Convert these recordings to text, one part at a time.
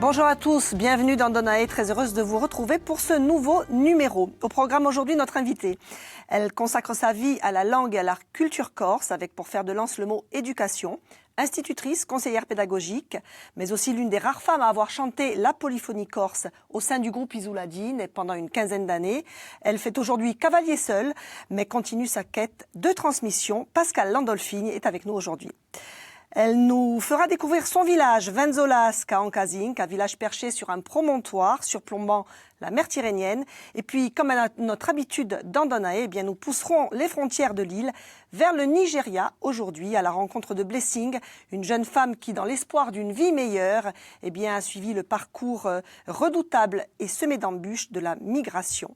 Bonjour à tous, bienvenue dans Donae, très heureuse de vous retrouver pour ce nouveau numéro. Au programme aujourd'hui, notre invitée. Elle consacre sa vie à la langue et à la culture corse, avec pour fer de lance le mot éducation. Institutrice, conseillère pédagogique, mais aussi l'une des rares femmes à avoir chanté la polyphonie corse au sein du groupe Isouladine pendant une quinzaine d'années. Elle fait aujourd'hui cavalier seul, mais continue sa quête de transmission. Pascale Landolfini est avec nous aujourd'hui. Elle nous fera découvrir son village, Venzolasca en Casinque, un village perché sur un promontoire surplombant la mer Tyrrhénienne. Et puis, comme à notre habitude dans Donae, nous pousserons les frontières de l'île vers le Nigeria aujourd'hui, à la rencontre de Blessing, une jeune femme qui, dans l'espoir d'une vie meilleure, a suivi le parcours redoutable et semé d'embûches de la migration.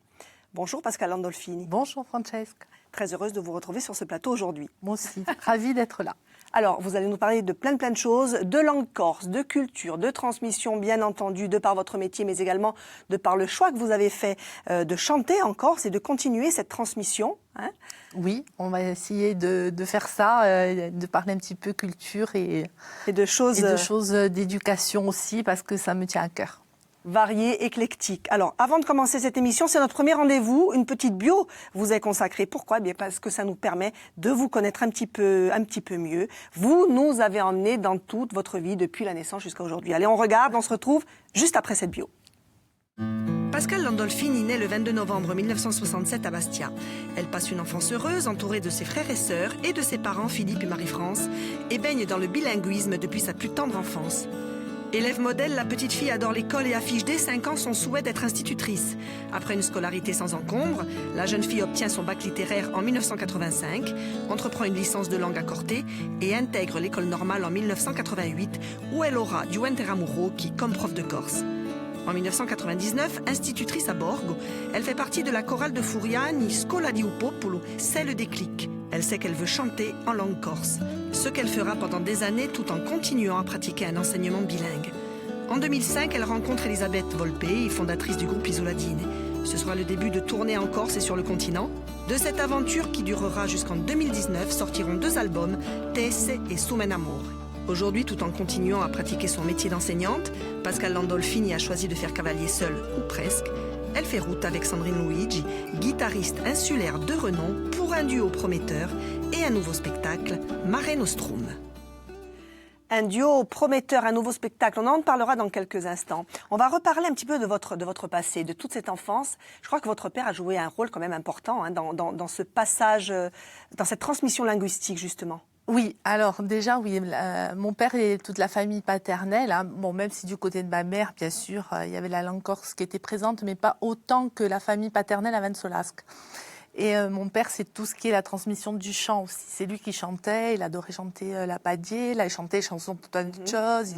Bonjour Pascale Landolfini. Bonjour Francesca. Très heureuse de vous retrouver sur ce plateau aujourd'hui. Moi aussi, ravie d'être là. Alors, vous allez nous parler de plein de choses, de langue corse, de culture, de transmission, bien entendu, de par votre métier, mais également de par le choix que vous avez fait de chanter en Corse et de continuer cette transmission. Hein. Oui, on va essayer de faire ça, de parler un petit peu culture et de choses d'éducation aussi, parce que ça me tient à cœur. Varié, éclectique. Alors, avant de commencer cette émission, c'est notre premier rendez-vous, une petite bio vous est consacrée. Pourquoi ? Bien parce que ça nous permet de vous connaître un petit peu mieux. Vous nous avez emmenés dans toute votre vie depuis la naissance jusqu'à aujourd'hui. Allez, on regarde, on se retrouve juste après cette bio. Pascale Landolfini naît le 22 novembre 1967 à Bastia. Elle passe une enfance heureuse, entourée de ses frères et sœurs et de ses parents Philippe et Marie-France, et baigne dans le bilinguisme depuis sa plus tendre enfance. Élève modèle, la petite fille adore l'école et affiche dès 5 ans son souhait d'être institutrice. Après une scolarité sans encombre, la jeune fille obtient son bac littéraire en 1985, entreprend une licence de langue à Corté et intègre l'école normale en 1988, où elle aura Diuen Teramuro qui comme prof de corse. En 1999, institutrice à Borgo, elle fait partie de la chorale de Furiani Scola di Popolo, c'est le déclic. Elle sait qu'elle veut chanter en langue corse, ce qu'elle fera pendant des années tout en continuant à pratiquer un enseignement bilingue. En 2005, elle rencontre Elisabeth Volpe, fondatrice du groupe Isouladine. Ce sera le début de tournées en Corse et sur le continent. De cette aventure qui durera jusqu'en 2019, sortiront 2 albums, Tesse et Sumen Amor. Aujourd'hui, tout en continuant à pratiquer son métier d'enseignante, Pascale Landolfini a choisi de faire cavalier seule, ou presque. Elle fait route avec Sandrine Luigi, guitariste insulaire de renom, pour un duo prometteur et un nouveau spectacle, Mare Nostrum. Un duo prometteur, un nouveau spectacle, on en parlera dans quelques instants. On va reparler un petit peu de votre passé, de toute cette enfance. Je crois que votre père a joué un rôle quand même important dans ce passage, dans cette transmission linguistique justement. Oui, alors déjà, oui, mon père et toute la famille paternelle, hein, bon, même si du côté de ma mère, bien sûr, il y avait la langue corse qui était présente, mais pas autant que la famille paternelle à Venzolasca. Et mon père, c'est tout ce qui est la transmission du chant aussi. C'est lui qui chantait, il adorait chanter la Padier, là, il chantait les chansons pour plein de choses.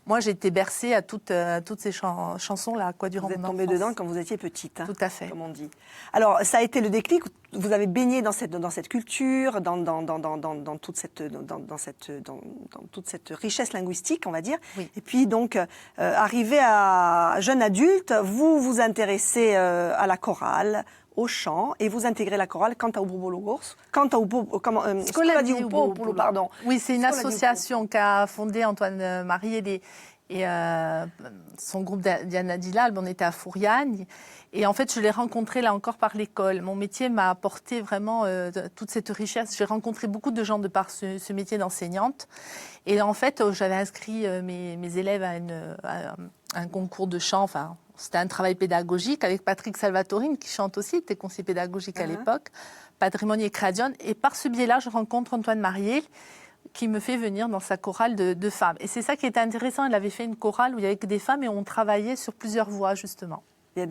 Moi, j'ai été bercée à toutes ces chansons-là, quoi, durant mon enfance. Vous êtes tombée dedans quand vous étiez petite, hein, tout à fait, comme on dit. Alors, ça a été le déclic. Vous avez baigné dans cette culture, dans toute cette richesse linguistique, on va dire. Oui. Et puis donc, arrivé à jeune adulte, vous vous intéressez à la chorale, au chant, et vous intégrez la chorale Scola di Popolo, pardon. Oui, c'est une association qu'a fondée Antoine Marielle et son groupe Diana Dilal. On était à Furiani. Et en fait, je l'ai rencontré là encore par l'école. Mon métier m'a apporté vraiment toute cette richesse. J'ai rencontré beaucoup de gens de par ce métier d'enseignante. Et en fait, j'avais inscrit mes élèves à un concours de chant. Enfin, c'était un travail pédagogique avec Patrick Salvatorine, qui chante aussi, était conseiller pédagogique à l'époque, Patrimonio et Création. Et par ce biais-là, je rencontre Antoine Marielle, qui me fait venir dans sa chorale de femmes. Et c'est ça qui était intéressant. Elle avait fait une chorale où il y avait que des femmes et on travaillait sur plusieurs voix, justement. Il y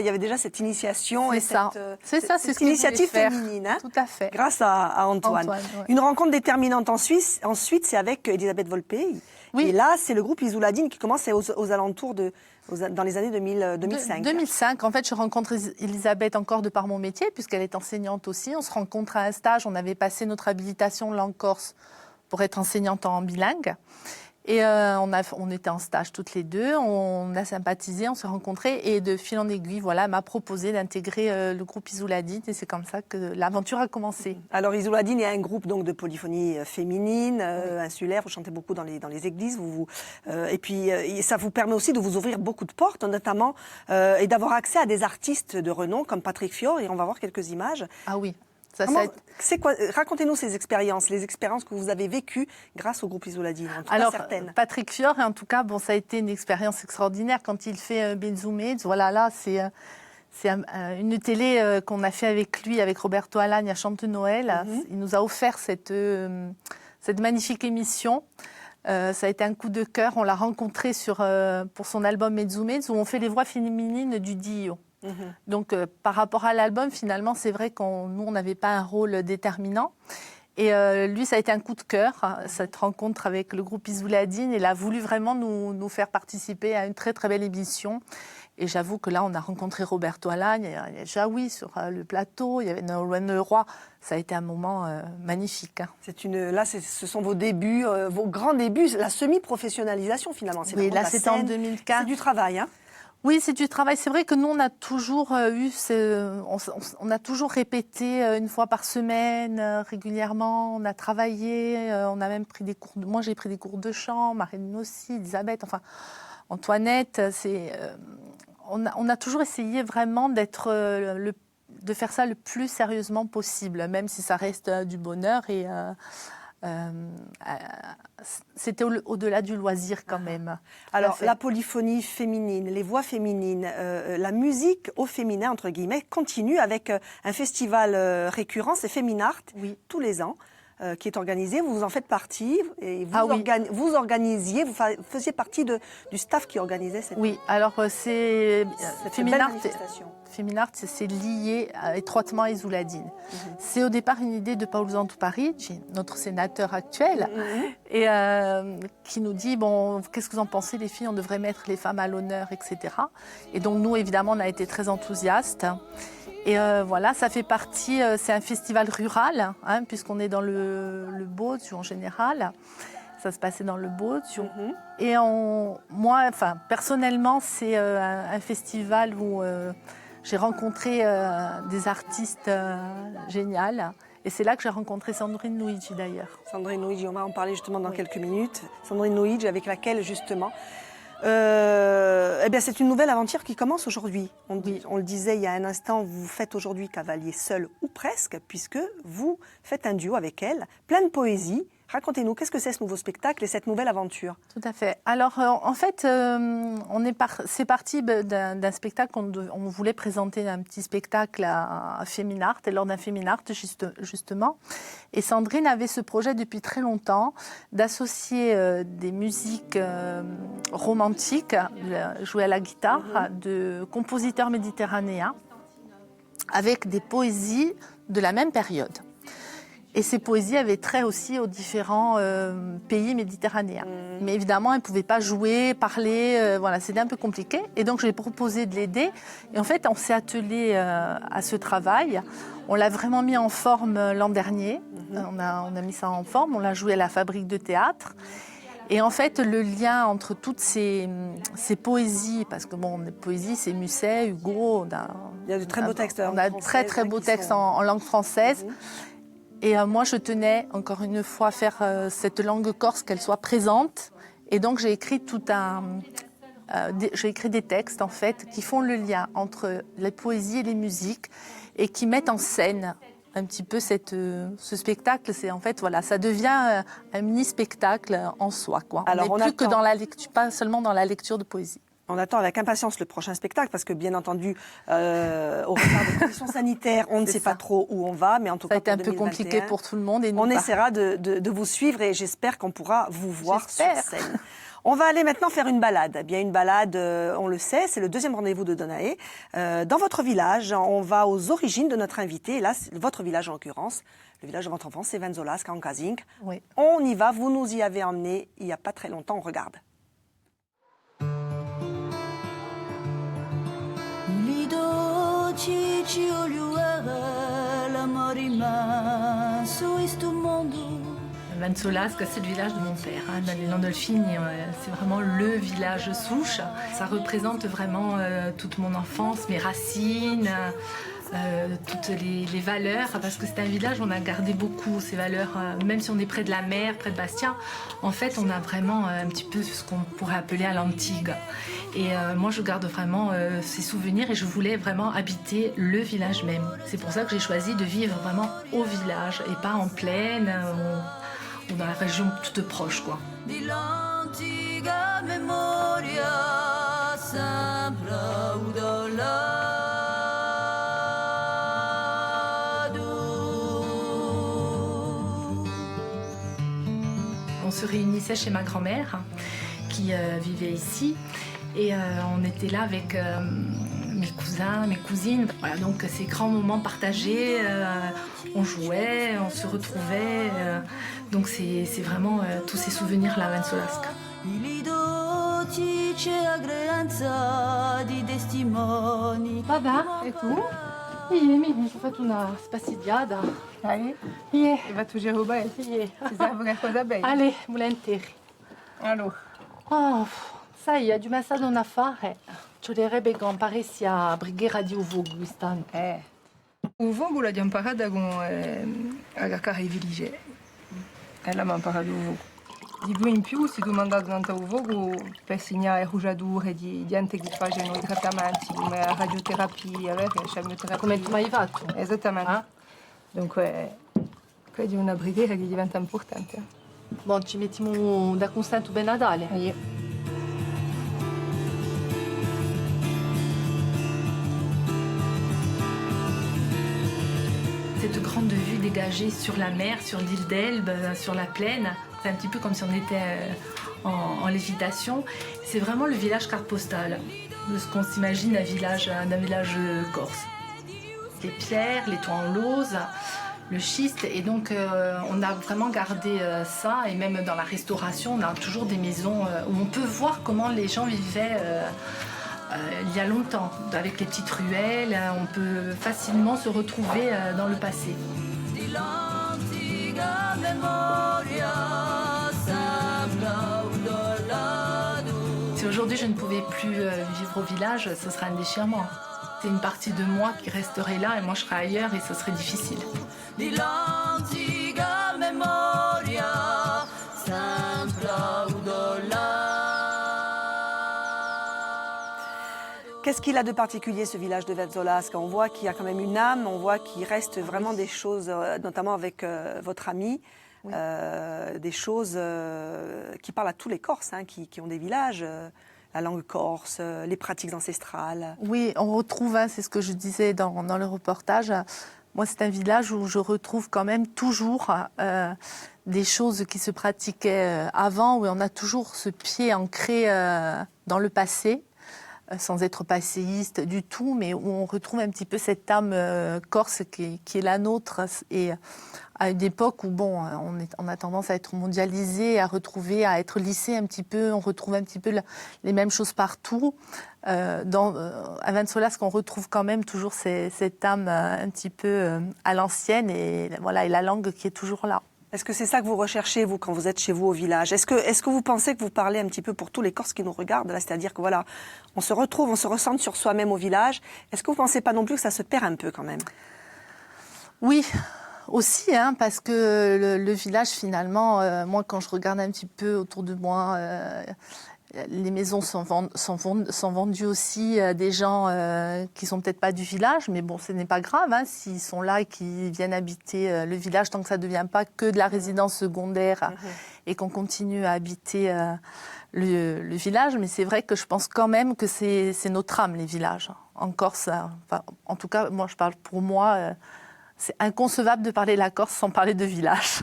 avait déjà cette initiation c'est et ça. cette initiative féminine. Hein, tout à fait. Grâce à Antoine. Ouais. Une rencontre déterminante ensuite, c'est avec Elisabeth Volpe. Oui. Et là, c'est le groupe Isouladine qui commence aux alentours dans les années 2005. 2005. En fait, je rencontre Elisabeth encore de par mon métier, puisqu'elle est enseignante aussi. On se rencontre à un stage. On avait passé notre habilitation langue corse pour être enseignante en bilingue. Et on était en stage toutes les deux, on a sympathisé, on s'est rencontrés et de fil en aiguille, voilà, elle m'a proposé d'intégrer le groupe Isoladine et c'est comme ça que l'aventure a commencé. Alors Isoladine est un groupe donc de polyphonie féminine, insulaire, vous chantez beaucoup dans les églises, et puis ça vous permet aussi de vous ouvrir beaucoup de portes, notamment, et d'avoir accès à des artistes de renom comme Patrick Fior, et on va voir quelques images. Ah oui. C'est quoi, racontez-nous ces expériences, les expériences que vous avez vécues grâce au groupe Isoladine. En tout cas, certaines. Patrick Fior, en tout cas, bon, ça a été une expérience extraordinaire quand il fait Benzoumé. Voilà, là, c'est une télé qu'on a fait avec lui, avec Roberto Alagne à Chante Noël. Il nous a offert cette magnifique émission. Ça a été un coup de cœur. On l'a rencontré pour son album Mezzoumez, où on fait les voix féminines du Dio. Donc, par rapport à l'album, finalement, c'est vrai nous, on n'avait pas un rôle déterminant. Et lui, ça a été un coup de cœur, cette rencontre avec le groupe Isoladine. Il a voulu vraiment nous faire participer à une très, très belle émission. Et j'avoue que là, on a rencontré Roberto Alagne, il y a Jaoui sur le plateau, il y avait Nolwenn Leroy. Ça a été un moment magnifique. Là, ce sont vos débuts, vos grands débuts, la semi-professionnalisation finalement. Oui, là, c'était en 2004. C'est du travail, hein? Oui, c'est du travail. C'est vrai que nous, on a toujours on a toujours répété une fois par semaine, régulièrement. On a travaillé, on a même pris des cours. Moi, j'ai pris des cours de chant, Marine aussi, Elisabeth, enfin, Antoinette. On a toujours essayé vraiment de faire ça le plus sérieusement possible, même si ça reste du bonheur et c'était au-delà du loisir quand même. Alors la polyphonie féminine, les voix féminines, la musique au féminin entre guillemets continue avec un festival récurrent, c'est Féminart, tous les ans. Qui est organisé, vous en faites partie et vous organisiez, vous faisiez partie du staff qui organisait cette alors c'est Féminart. Féminart, c'est lié étroitement à Isoladine. C'est au départ une idée de Paolo Zantuparigi, notre sénateur actuel, et qui nous dit, bon, qu'est-ce que vous en pensez les filles, on devrait mettre les femmes à l'honneur, etc. Et donc nous, évidemment, on a été très enthousiastes. Et voilà, ça fait partie, c'est un festival rural, hein, puisqu'on est dans le Bozio en général. Ça se passait dans le Bozio. Et moi, personnellement, c'est un festival où j'ai rencontré des artistes géniaux. Et c'est là que j'ai rencontré Sandrine Luigi, d'ailleurs. Sandrine Luigi, on va en parler justement dans quelques minutes. Sandrine Luigi, avec laquelle, justement, c'est une nouvelle aventure qui commence aujourd'hui. On le disait il y a un instant, vous faites aujourd'hui cavalier seul ou presque, puisque vous faites un duo avec elle, plein de poésie. Racontez-nous, qu'est-ce que c'est ce nouveau spectacle et cette nouvelle aventure? Tout à fait. Alors, en fait, c'est parti d'un spectacle on voulait présenter un petit spectacle à Féminart, et lors d'un Féminart, justement. Et Sandrine avait ce projet depuis très longtemps d'associer des musiques romantiques, jouées à la guitare, de compositeurs méditerranéens, avec des poésies de la même période. Et ces poésies avaient trait aussi aux différents pays méditerranéens. Mais évidemment, elles ne pouvaient pas jouer, parler, voilà, c'était un peu compliqué. Et donc, j'ai proposé de l'aider. Et en fait, on s'est attelé à ce travail. On l'a vraiment mis en forme l'an dernier. On a mis ça en forme, on l'a joué à la Fabrique de théâtre. Et en fait, le lien entre toutes ces poésies, parce que bon, les poésies, c'est Musset, Hugo. Il y a de très beaux textes. On a de très, très beaux textes en langue française. Et moi, je tenais, encore une fois, à faire cette langue corse, qu'elle soit présente. Et donc, j'ai écrit j'ai écrit des textes, en fait, qui font le lien entre les poésies et les musiques et qui mettent en scène un petit peu ce spectacle. C'est en fait, voilà, ça devient un mini-spectacle en soi, quoi. Alors, on n'est plus que dans la lecture, pas seulement dans la lecture de poésie. On attend avec impatience le prochain spectacle parce que, bien entendu, au regard des conditions sanitaires, on ne sait pas trop où on va, mais en tout cas, ça a été un peu compliqué pour tout le monde. Et on essaiera de vous suivre et j'espère qu'on pourra vous voir sur scène. On va aller maintenant faire une balade. Eh bien, une balade, on le sait, c'est le deuxième rendez-vous de Donaé. Dans votre village, on va aux origines de notre invité. Et là, votre village en l'occurrence, le village de votre enfance, c'est Venzolas, Cancasing. Oui. On y va, vous nous y avez emmenés il n'y a pas très longtemps, on regarde. Te olho ela, amor imenso, este mundo Vansolasca, c'est le village de mon père, hein, dans les Landolphines. C'est vraiment le village souche. Ça représente vraiment toute mon enfance, mes racines, toutes les valeurs, parce que c'est un village où on a gardé beaucoup ces valeurs, même si on est près de la mer, près de Bastia. En fait, on a vraiment un petit peu ce qu'on pourrait appeler à l'Antigue. Et moi, je garde vraiment ces souvenirs et je voulais vraiment habiter le village même. C'est pour ça que j'ai choisi de vivre vraiment au village et pas en plaine ou dans la région toute proche, quoi. On se réunissait chez ma grand-mère qui vivait ici et on était là avec mes cousins, mes cousines. Voilà, donc ces grands moments partagés, on jouait, on se retrouvait. Donc c'est vraiment tous ces souvenirs-là, Vansolasca. Papà, e tu? Mi sono fatto una spassidiata. Dai, Yeah. e va tu giro bene? Yeah. Ti serve una cosa bella? Allez, volentieri. Allora, Oh, sai, a dimessa da una fare. Cioderebbe che imparessi a brighiera di uvo quest'anno. o vogo l'abbiamo imparato con la cara i viligi. E l'abbiamo imparato il vogo. Di più in più si domanda durante il vogo per segnare rugiature di gente che facciano i trattamenti come la radioterapia, la chemioterapia. Come tu mai fatto? Esattamente. Ah. Dunque, quella è una brighiera che diventa importante. Bon, ci mettiamo da Constanto ben Nadale. Yeah. Cette grande vue dégagée sur la mer, sur l'île d'Elbe, sur la plaine, c'est un petit peu comme si on était en lévitation. C'est vraiment le village carte postale de ce qu'on s'imagine d'un village corse. Les pierres, les toits en lauze, le schiste, et donc on a vraiment gardé ça, et même dans la restauration, on a toujours des maisons où on peut voir comment les gens vivaient il y a longtemps, avec les petites ruelles, on peut facilement se retrouver dans le passé. Si aujourd'hui je ne pouvais plus vivre au village, ce serait un déchirement. C'est une partie de moi qui resterait là et moi je serais ailleurs et ce serait difficile. Qu'est-ce qu'il a de particulier, ce village de Vansolasca? On voit qu'il y a quand même une âme, on voit qu'il reste vraiment des choses, notamment avec votre ami, Oui. des choses qui parlent à tous les Corses, hein, qui ont des villages, la langue corse, les pratiques ancestrales. Oui, on retrouve, hein, c'est ce que je disais dans le reportage, moi c'est un village où je retrouve quand même toujours des choses qui se pratiquaient avant, où on a toujours ce pied ancré dans le passé, sans être passéiste du tout, mais où on retrouve un petit peu cette âme corse qui est la nôtre. Et à une époque où bon, on a tendance à être mondialisé, à être lissé un petit peu, on retrouve un petit peu les mêmes choses partout. À Vansolasca, on retrouve quand même toujours cette âme un petit peu à l'ancienne, et voilà, et la langue qui est toujours là. Est-ce que c'est ça que vous recherchez, vous, quand vous êtes chez vous au village? Est-ce que vous pensez que vous parlez un petit peu pour tous les Corses qui nous regardent, là? C'est-à-dire que voilà, on se retrouve, on se ressent sur soi-même au village. Est-ce que vous ne pensez pas non plus que ça se perd un peu quand même? Oui, aussi, hein, parce que le village, finalement, moi, quand je regarde un petit peu autour de moi, les maisons sont vendues aussi à des gens qui sont peut-être pas du village, mais bon, ce n'est pas grave, hein, s'ils sont là et qu'ils viennent habiter le village, tant que ça ne devient pas que de la résidence secondaire et qu'on continue à habiter le village. Mais c'est vrai que je pense quand même que c'est notre âme, les villages. En Corse, enfin, en tout cas, moi, je parle pour moi, c'est inconcevable de parler la Corse sans parler de village.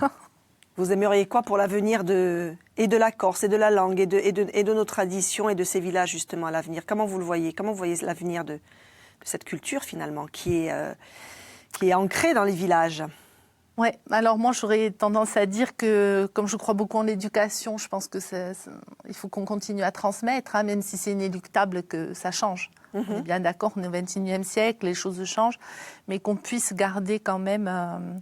Vous aimeriez quoi pour l'avenir de la Corse, et de la langue, et de nos traditions, et de ces villages, justement, à l'avenir? Comment vous le voyez? Comment vous voyez l'avenir de cette culture, finalement, qui est ancrée dans les villages? Oui, alors moi, j'aurais tendance à dire que, comme je crois beaucoup en l'éducation, je pense que il faut qu'on continue à transmettre, hein, même si c'est inéluctable que ça change. On est bien d'accord, on est au XXIe siècle, les choses changent, mais qu'on puisse garder quand même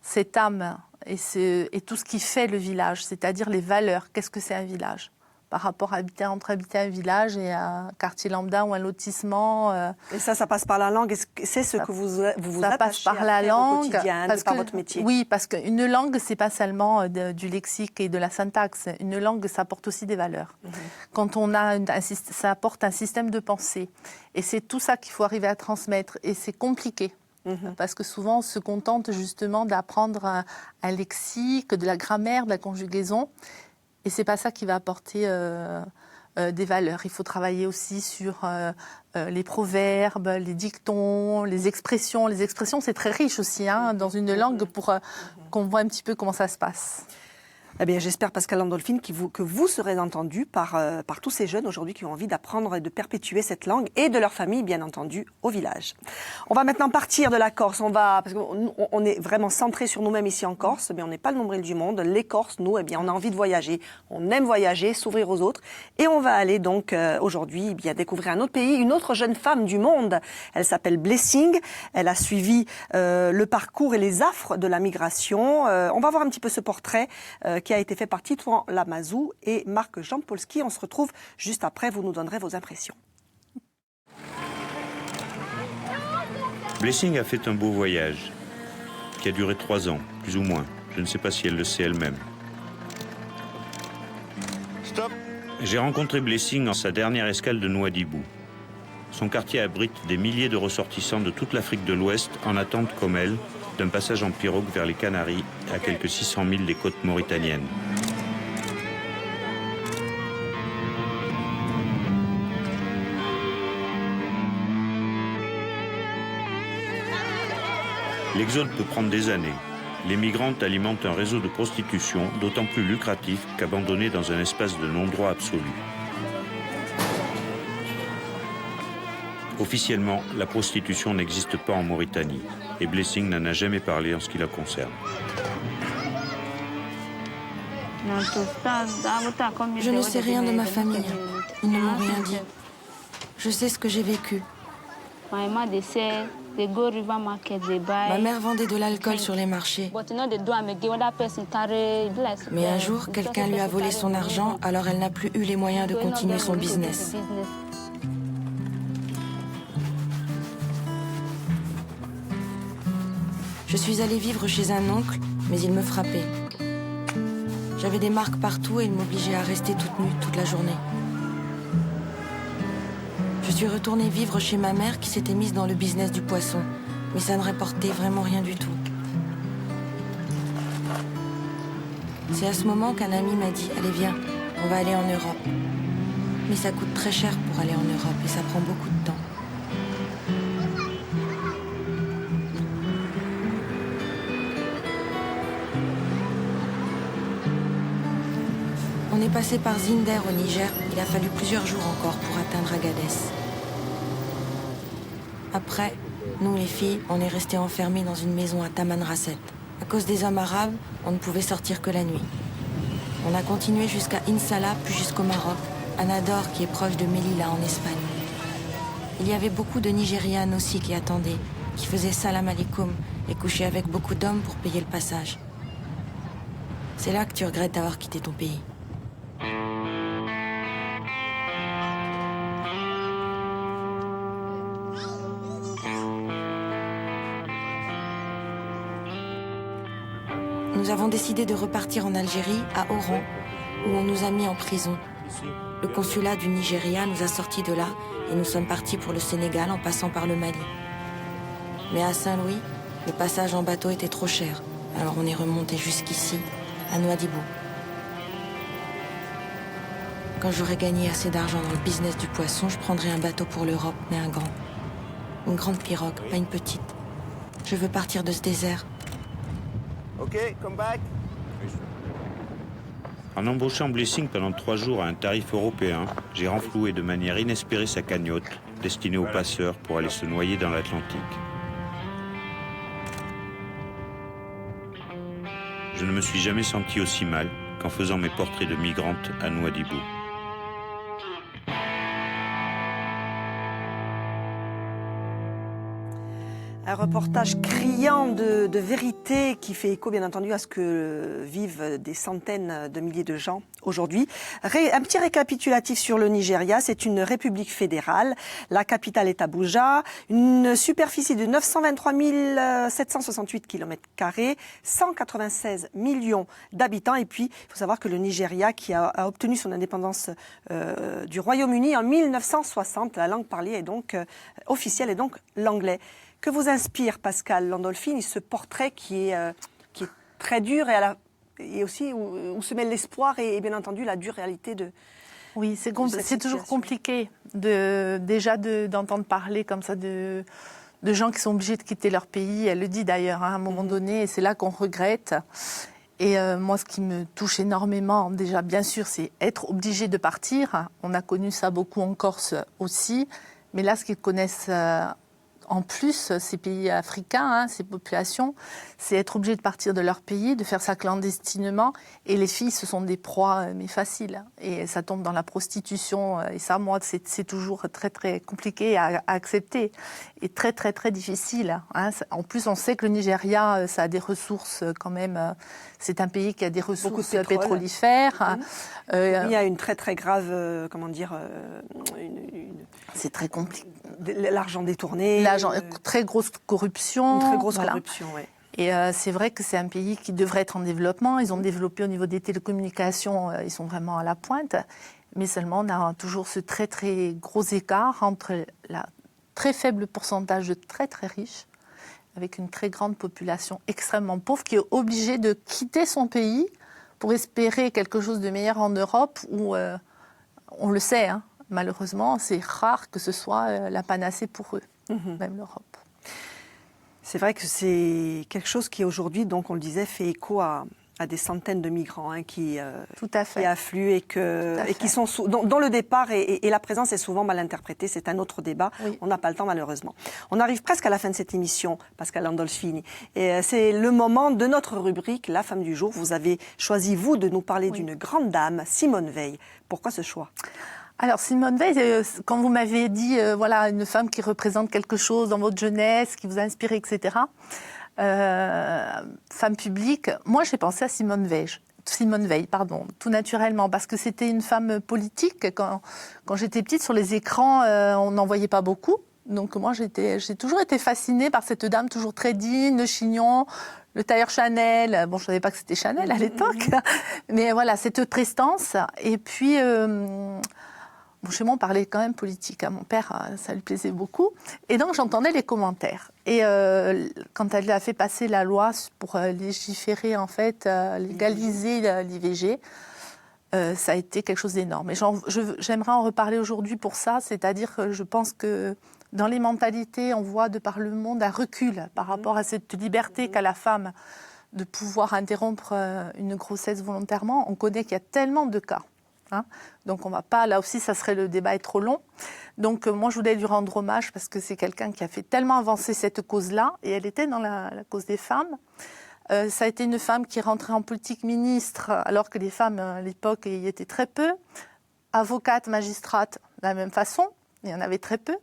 cette âme et tout ce qui fait le village, c'est-à-dire les valeurs. Qu'est-ce que c'est un village ? Par rapport à entre habiter un village et un quartier lambda ou un lotissement. Et ça passe par la langue. C'est ce que vous ça passe attachez par à la faire langue, au quotidien, par votre métier. Oui, parce qu'une langue, c'est pas seulement du lexique et de la syntaxe. Une langue, ça apporte aussi des valeurs. Quand on a ça apporte un système de pensée. Et c'est tout ça qu'il faut arriver à transmettre. Et c'est compliqué. Parce que souvent, on se contente justement d'apprendre un lexique, de la grammaire, de la conjugaison. Et c'est pas ça qui va apporter des valeurs. Il faut travailler aussi sur les proverbes, les dictons, les expressions. Les expressions, c'est très riche aussi dans une langue pour qu'on voit un petit peu comment ça se passe. Eh bien, j'espère, Pascal Landolphine, que vous serez entendu par tous ces jeunes aujourd'hui qui ont envie d'apprendre et de perpétuer cette langue et de leur famille, bien entendu, au village. On va maintenant partir de la Corse. Parce qu'on est vraiment centré sur nous-mêmes ici en Corse, mais on n'est pas le nombril du monde. Les Corses, nous, eh bien, on a envie de voyager. On aime voyager, s'ouvrir aux autres. Et on va aller donc aujourd'hui eh bien, découvrir un autre pays, une autre jeune femme du monde. Elle s'appelle Blessing. Elle a suivi le parcours et les affres de la migration. On va voir un petit peu ce portrait qui a été fait par Titouan Lamazou et Marc Jampolski. On se retrouve juste après, vous nous donnerez vos impressions. Blessing a fait un beau voyage, qui a duré 3 ans, plus ou moins. Je ne sais pas si elle le sait elle-même. Stop. J'ai rencontré Blessing en sa dernière escale de Nouadhibou. Son quartier abrite des milliers de ressortissants de toute l'Afrique de l'Ouest en attente, comme elle, d'un passage en pirogue vers les Canaries, à quelques 600 000 des côtes mauritaniennes. L'exode peut prendre des années. Les migrantes alimentent un réseau de prostitution d'autant plus lucratif qu'abandonné dans un espace de non-droit absolu. Officiellement, la prostitution n'existe pas en Mauritanie et Blessing n'en a jamais parlé en ce qui la concerne. Je ne sais rien de ma famille. Ils ne m'ont rien dit. Je sais ce que j'ai vécu. Ma mère vendait de l'alcool sur les marchés. Mais un jour, quelqu'un lui a volé son argent, alors elle n'a plus eu les moyens de continuer son business. Je suis allée vivre chez un oncle, mais il me frappait. J'avais des marques partout et il m'obligeait à rester toute nue toute la journée. Je suis retournée vivre chez ma mère qui s'était mise dans le business du poisson, mais ça ne rapportait vraiment rien du tout. C'est à ce moment qu'un ami m'a dit « Allez viens, on va aller en Europe ». Mais ça coûte très cher pour aller en Europe et ça prend beaucoup de temps. On est passé par Zinder au Niger. Il a fallu plusieurs jours encore pour atteindre Agadez. Après, nous les filles, on est restés enfermées dans une maison à Tamanrasset. À cause des hommes arabes, on ne pouvait sortir que la nuit. On a continué jusqu'à Insala, puis jusqu'au Maroc, à Nador qui est proche de Melilla en Espagne. Il y avait beaucoup de Nigérianes aussi qui attendaient, qui faisaient salam alaikum et couchaient avec beaucoup d'hommes pour payer le passage. C'est là que tu regrettes d'avoir quitté ton pays. Nous avons décidé de repartir en Algérie, à Oran, où on nous a mis en prison. Le consulat du Nigeria nous a sortis de là et nous sommes partis pour le Sénégal en passant par le Mali. Mais à Saint-Louis, le passage en bateau était trop cher, alors on est remonté jusqu'ici, à Nouadhibou. Quand j'aurai gagné assez d'argent dans le business du poisson, je prendrai un bateau pour l'Europe, mais un grand. Une grande pirogue, pas une petite. Je veux partir de ce désert. Ok, come back. En embauchant Blessing pendant 3 jours à un tarif européen, j'ai renfloué de manière inespérée sa cagnotte, destinée aux passeurs pour aller se noyer dans l'Atlantique. Je ne me suis jamais senti aussi mal qu'en faisant mes portraits de migrantes à Nouadhibou. Un reportage criant de vérité qui fait écho, bien entendu, à ce que vivent des centaines de milliers de gens aujourd'hui. Un petit récapitulatif sur le Nigeria. C'est une république fédérale. La capitale est Abuja. Une superficie de 923 768 km², 196 millions d'habitants. Et puis, il faut savoir que le Nigeria, qui a obtenu son indépendance du Royaume-Uni en 1960, la langue parlée est donc officielle est donc l'anglais. Que vous inspire, Pascal Landolfini, ce portrait qui est très dur et aussi où se mêle l'espoir et bien entendu la dure réalité de... Oui, c'est toujours compliqué d'entendre parler comme ça de gens qui sont obligés de quitter leur pays. Elle le dit d'ailleurs à un moment donné, et c'est là qu'on regrette. Et moi, ce qui me touche énormément, déjà, bien sûr, c'est être obligé de partir. On a connu ça beaucoup en Corse aussi. Mais là, ce qu'ils connaissent... En plus, ces pays africains, ces populations, c'est être obligé de partir de leur pays, de faire ça clandestinement. Et les filles, ce sont des proies, mais faciles. Et ça tombe dans la prostitution. Et ça, moi, c'est toujours très, très compliqué à accepter. Et très, très, très difficile. En plus, on sait que le Nigeria, ça a des ressources quand même. C'est un pays qui a des ressources pétrolifères. Il y a une très, très grave, c'est très compliqué. L'argent détourné. Très grosse corruption. Une très grosse corruption, oui. Et c'est vrai que c'est un pays qui devrait être en développement. Ils ont développé au niveau des télécommunications, ils sont vraiment à la pointe. Mais seulement, on a toujours ce très, très gros écart entre la très faible pourcentage de très, très riches, avec une très grande population extrêmement pauvre, qui est obligée de quitter son pays pour espérer quelque chose de meilleur en Europe, où, on le sait, malheureusement, c'est rare que ce soit la panacée pour eux, même l'Europe. C'est vrai que c'est quelque chose qui aujourd'hui, donc on le disait, fait écho à des centaines de migrants qui affluent et qui sont dont le départ et la présence est souvent mal interprétée. C'est un autre débat. Oui. On n'a pas le temps malheureusement. On arrive presque à la fin de cette émission, Pascal Landolfini. Et c'est le moment de notre rubrique, La femme du jour. Vous avez choisi, vous, de nous parler d'une grande dame, Simone Veil. Pourquoi ce choix ? Alors Simone Veil, quand vous m'avez dit, voilà, une femme qui représente quelque chose dans votre jeunesse, qui vous a inspiré, etc., femme publique, moi j'ai pensé à Simone Veil, tout naturellement, parce que c'était une femme politique. Quand j'étais petite, sur les écrans, on n'en voyait pas beaucoup. Donc moi, j'ai toujours été fascinée par cette dame toujours très digne, le chignon, le tailleur Chanel. Bon, je ne savais pas que c'était Chanel à l'époque, mais voilà, cette prestance. Et puis... chez moi, on parlait quand même politique. Mon père, ça lui plaisait beaucoup. Et donc, j'entendais les commentaires. Et quand elle a fait passer la loi pour légiférer, en fait, légaliser l'IVG, ça a été quelque chose d'énorme. Et j'aimerais en reparler aujourd'hui pour ça. C'est-à-dire que je pense que dans les mentalités, on voit de par le monde un recul par rapport à cette liberté qu'a la femme de pouvoir interrompre une grossesse volontairement. On connaît qu'il y a tellement de cas. Donc on va pas, là aussi ça serait le débat est trop long. Donc moi je voulais lui rendre hommage parce que c'est quelqu'un qui a fait tellement avancer cette cause-là et elle était dans la cause des femmes. Ça a été une femme qui est rentrée en politique ministre alors que les femmes à l'époque y étaient très peu. Avocate, magistrate, de la même façon, il y en avait très peu.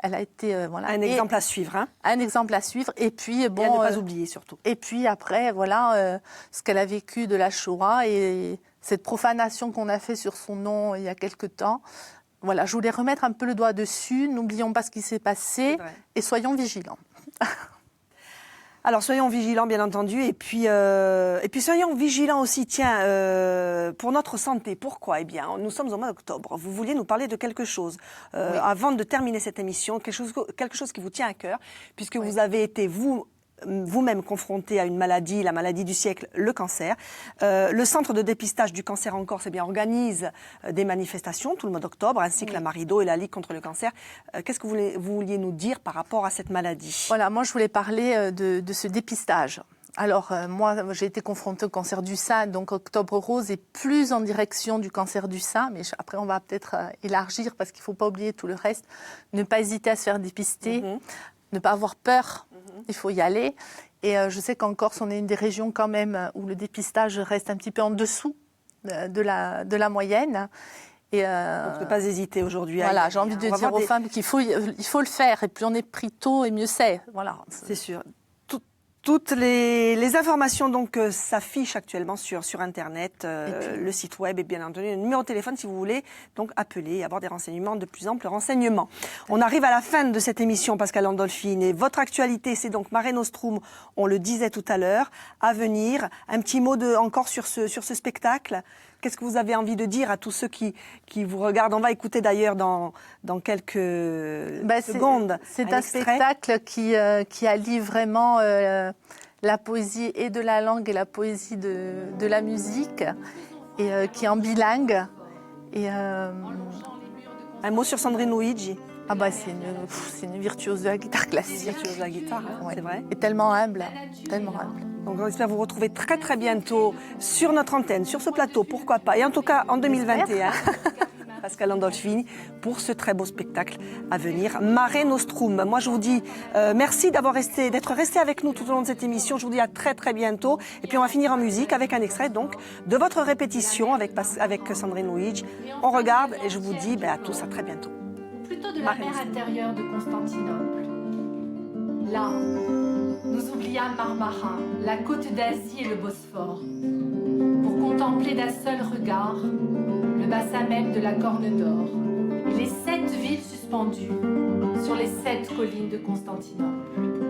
Elle a été un exemple à suivre. Un exemple à suivre. Et puis et à ne pas oublier surtout. Et puis après ce qu'elle a vécu de la Shoah et cette profanation qu'on a fait sur son nom il y a quelque temps. Voilà, je voulais remettre un peu le doigt dessus. N'oublions pas ce qui s'est passé et soyons vigilants. Alors, soyons vigilants, bien entendu. Et puis soyons vigilants aussi, pour notre santé. Pourquoi ? Eh bien, nous sommes au mois d'octobre. Vous vouliez nous parler de quelque chose. Avant de terminer cette émission, quelque chose qui vous tient à cœur, puisque vous avez été, vous-même confronté à une maladie, la maladie du siècle, le cancer. Le centre de dépistage du cancer en Corse organise des manifestations tout le mois d'octobre, ainsi que la Marido et la Ligue contre le cancer. Qu'est-ce que vous vouliez nous dire par rapport à cette maladie ? Voilà, moi je voulais parler de ce dépistage. Alors moi j'ai été confrontée au cancer du sein, donc Octobre Rose est plus en direction du cancer du sein, mais après on va peut-être élargir parce qu'il ne faut pas oublier tout le reste. Ne pas hésiter à se faire dépister. Ne pas avoir peur, il faut y aller. Et je sais qu'en Corse, on est une des régions quand même où le dépistage reste un petit peu en dessous de la moyenne. Et Donc, ne pas hésiter aujourd'hui. voilà, j'ai envie de dire aux femmes qu'il faut le faire. Et plus on est pris tôt, et mieux c'est. Voilà. C'est sûr. Toutes les informations donc s'affichent actuellement sur Internet, le site web et bien entendu le numéro de téléphone si vous voulez donc appeler et avoir des renseignements, de plus amples renseignements. On arrive à la fin de cette émission, Pascal Landolphine, et votre actualité, c'est donc Mare Nostrum, on le disait tout à l'heure, à venir. Un petit mot encore sur ce spectacle. Qu'est-ce que vous avez envie de dire à tous ceux qui vous regardent? On va écouter d'ailleurs dans quelques secondes. C'est un spectacle qui allie vraiment la poésie et de la langue et la poésie de la musique, et qui est en bilingue. Et, un mot sur Sandrine Luigi. Ah bah c'est une virtuose de la guitare classique. Virtuose de la guitare, hein, c'est vrai. Et tellement humble, tellement humble. Donc on espère vous retrouver très très bientôt sur notre antenne, sur ce plateau, pourquoi pas. Et en tout cas en 2021, Pascal Landolphini, pour ce très beau spectacle à venir, Mare Nostrum. Moi je vous dis merci d'être resté avec nous tout au long de cette émission. Je vous dis à très très bientôt. Et puis on va finir en musique avec un extrait donc de votre répétition avec Sandrine Luigi. On regarde et je vous dis à tous à très bientôt. Plutôt de la mer intérieure de Constantinople. Là, nous oubliâmes Marmara, la côte d'Asie et le Bosphore, pour contempler d'un seul regard le bassin même de la Corne d'Or et les 7 villes suspendues sur les 7 collines de Constantinople.